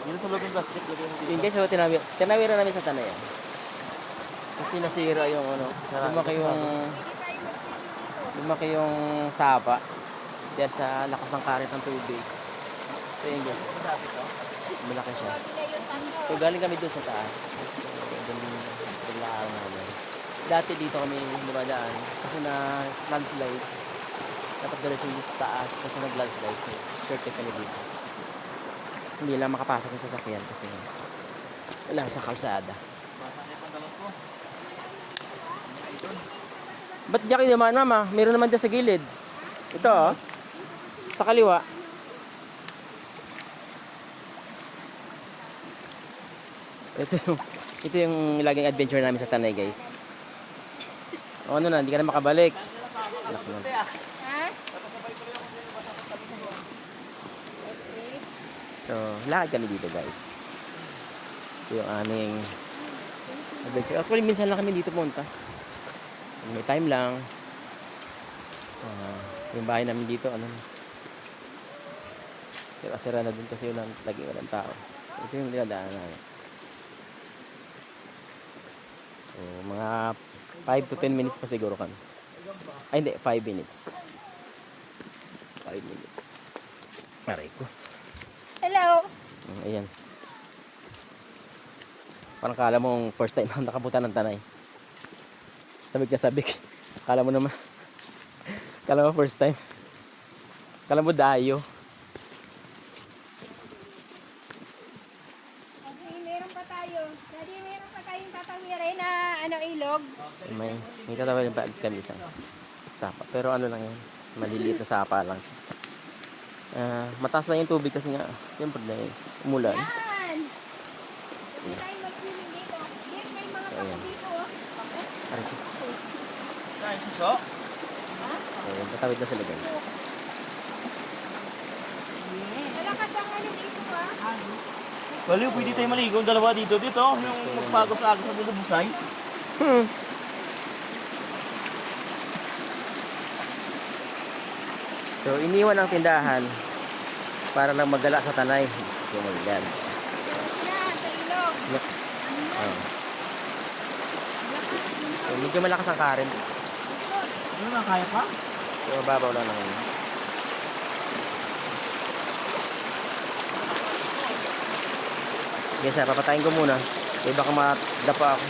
Yun sa loob ng plastic. Yun guys, so tinawiran namin sa tanay. Kasi nasira yung ano, lumaki yung sapa. Dahil sa lakas ng karet ng tubig. So yun guys, malaki siya. So galing kami doon sa taas. Doon lang namin. Dati dito kami dumadaan kasi na landslide. Dapat diretso yung sa taas kasi nag-landslide. So shortcut kami dito. Hindi lang makapasok yung sasakyan kasi wala sa kalsada. Ba't diyan kayo naman, mama? Meron naman dyan sa gilid. Ito oh. Sa kaliwa. Ito yung laging adventure namin sa Tanay, guys. O ano na, hindi ka na makabalik. Ha? So, lakad kami dito, guys. Ito yung aming adventure. Actually, minsan lang kami dito punta. May time lang. Yung bahay namin dito, ano, sira na dun kasi walang tao. Ito yung dinadaanan namin. So, mga 5 to 10 minutes pa siguro kami. Ay, hindi, 5 minutes. 5 minutes. Maray ko. Hello. Ayan. Parang kala mong first time nakapunta ng Tanay. Sabik na sabik. Kala mo naman. Kala mo first time. Kala mo dayo. Okay, meron pa tayo. Daddy, meron pa tayong tatawirin na ilog. So, may tatawag yung balik kami isang sapa. Pero ano lang yan. Maliliit na sapa lang. Mataas lang yung tubig kasi nga. Siyempre na umulan. Yan! Hindi tayo mag-swimming dito. Yes, may mga So, pako ayan. dito. Oh. Aray ko. Kain suso? So, ayan, tatawid na sila guys. Malakas ang dito ah. Baliw, pwede tayo maligo. Dalawa dito. Dito, yung magpagos-agos sa dito busay. So, iniwan ang tindahan para lang magala sa Tanay. Gusto mo yan. Yan, sa ilog. Look. So, medyo malakas ang current. Ano na, kaya pa? So, mababaw lang naman. Guys, papatayin ko muna. Baka madapa ako.